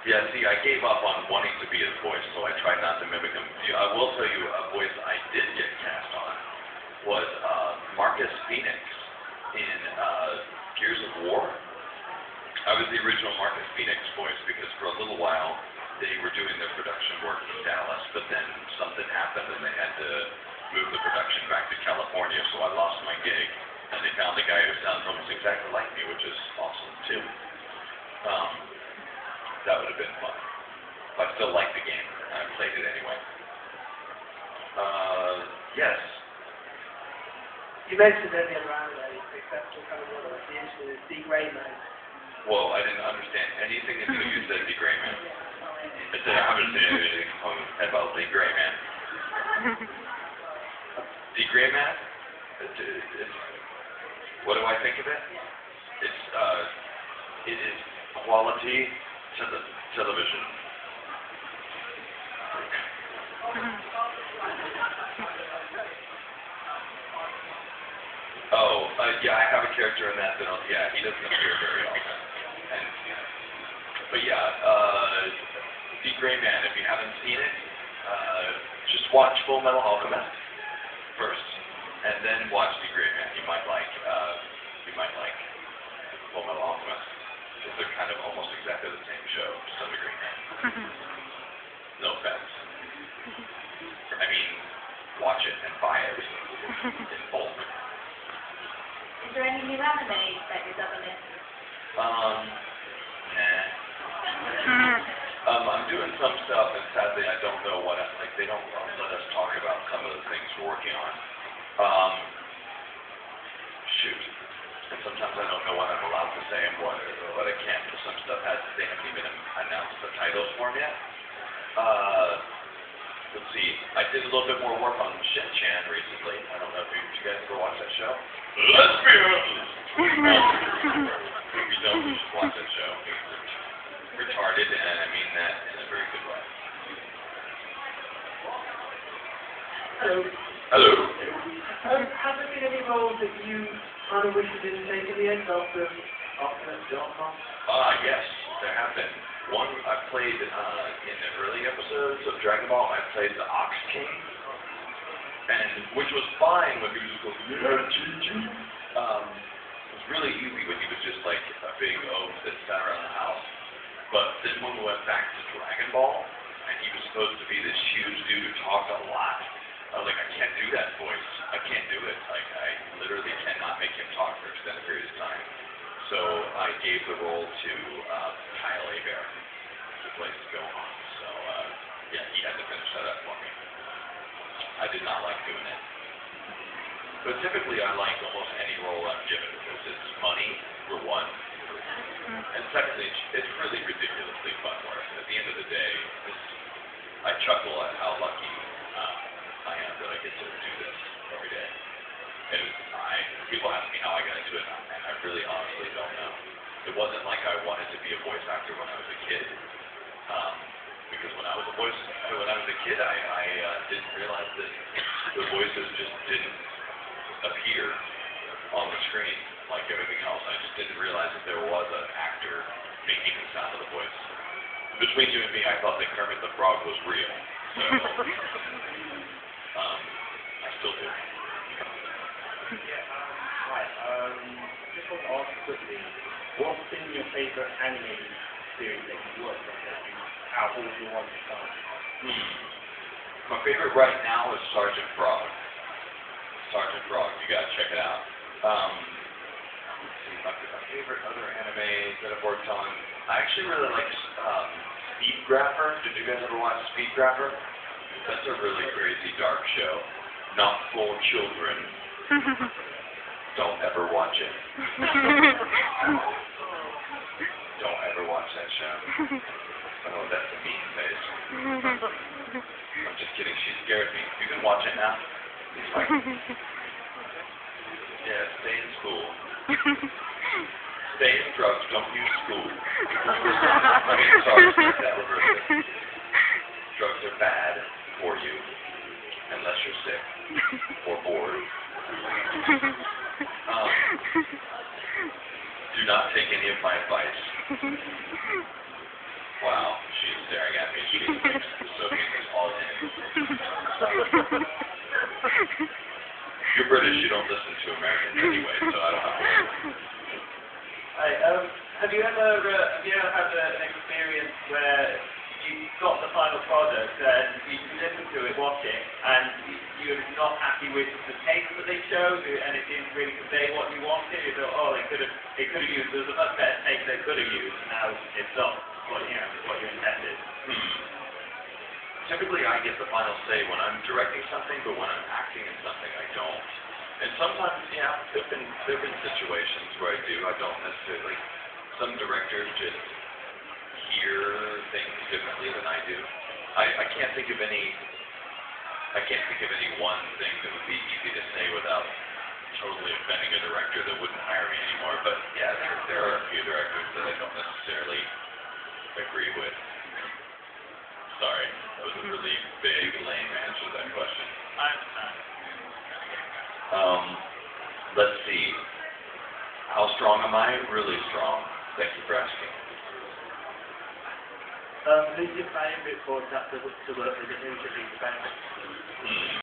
Yeah, see, I gave up on wanting to be his voice, so I tried not to mimic him. I will tell you, a voice I did get cast on was Marcus Phoenix in Gears of War. I was the original Marcus Phoenix voice because for a little while they were doing their production work in Dallas, but then something happened and they had to move the production back to California, so I lost my gig. And they found a guy who sounds almost exactly like me, which is awesome too. That would have been fun. I still like the game. I played it anyway. Yes. You mentioned earlier around a successful kind of one of the issues, D. Gray Man. Well, I didn't understand anything until you said D. Gray Man. I said, I haven't seen anything about D. Gray Man. D. Gray Man? What do I think of it? It is quality television. Yeah, I have a character in that yeah, he doesn't appear very often. But yeah, D. Gray Man, if you haven't seen it, just watch Full Metal Alchemist first, and then watch D. Gray Man. You might like Full Metal Alchemist, because they're kind of almost exactly the same show to some degree. No offense. I mean, watch it and buy it in bulk. Is there any new anime that you're doubling in? Nah. I'm doing some stuff, and sadly I don't know what they don't let us talk about some of the things we're working on. Shoot. And sometimes I don't know what I'm allowed to say and what I can't, because some stuff they haven't even announced the titles for me yet. Let's see, I did a little bit more work on Shin-Chan recently. I don't know if you guys ever watch that show. Lesbians! If you don't, you should watch that show. It's retarded, and I mean that in a very good way. Hello. Hello. Have there been any roles that you kind of wish you didn't take in the end after that job? Yes, there have been. One, I played in the early episodes of Dragon Ball, I played the Ox King, and which was fine when he was just going, yeah, Chi-Chi. It was really easy when he was just like a big oaf that sat around the house. But then when we went back to Dragon Ball, and he was supposed to be this huge dude who talked a lot, I was like, I can't do that voice. I can't do it. Like, I literally cannot make him talk for extended periods of time. So I gave the role to Kyle Hebert, who plays Gohan. So yeah, he had to finish that up for me. I did not like doing it. But typically I like almost any role I'm given because it's money, for one. And secondly, it's really ridiculously fun work. At the end of the day, I chuckle at how lucky I am that I get to do this every day. People ask me how I got into it, and I really honestly don't know. It wasn't like I wanted to be a voice actor when I was a kid, because when I was a kid, I didn't realize that the voices just didn't appear on the screen like everything else. I just didn't realize that there was an actor making the sound of the voice. Between you and me, I thought that Kermit the Frog was real. So, I still do. Hi. Just want to ask quickly, what's been your favorite anime series that you've worked on? Out of all the ones you've done? My favorite right now is Sergeant Frog. Sergeant Frog, you gotta check it out. Let's see, my favorite other animes that I've worked on. I actually really like Speed Grapher. Did you guys ever watch Speed Grapher? That's a really crazy, dark show. Not for children. Don't ever watch it. Don't ever watch that show. Oh, that's a mean face. I'm just kidding. She scared me. You can watch it now. It's fine. Yeah, stay in school. Stay in drugs. Don't use school. I mean, sorry, that reversed it. Drugs are bad for you, unless you're sick or bored. Do not take any of my advice. Wow. eating things, soaking things all in. You're British, you don't listen to Americans anyway, so I don't have to worry. Hi, have you ever had an experience where you got the final product and you listened to it, watch it, and you're not happy with the taste that they showed, and it didn't really convey what you wanted? You thought, oh, they could have used, there's a much better taste they could have used, and now it's not what you intended. Typically, I get the final say when I'm directing something, but when I'm acting in something, I don't. And sometimes, yeah, there've been situations where I don't necessarily. Some directors just hear things differently than I do. I can't think of any one thing that would be easy to say without totally offending a director that wouldn't hire me anymore. But yeah, there are a few directors that I don't necessarily agree with. Sorry, that was a really big, lame answer to that question. I understand. Let's see. How strong am I? Really strong. Thank you for asking. Who's your favourite voice actor to work with and who's your least favourite?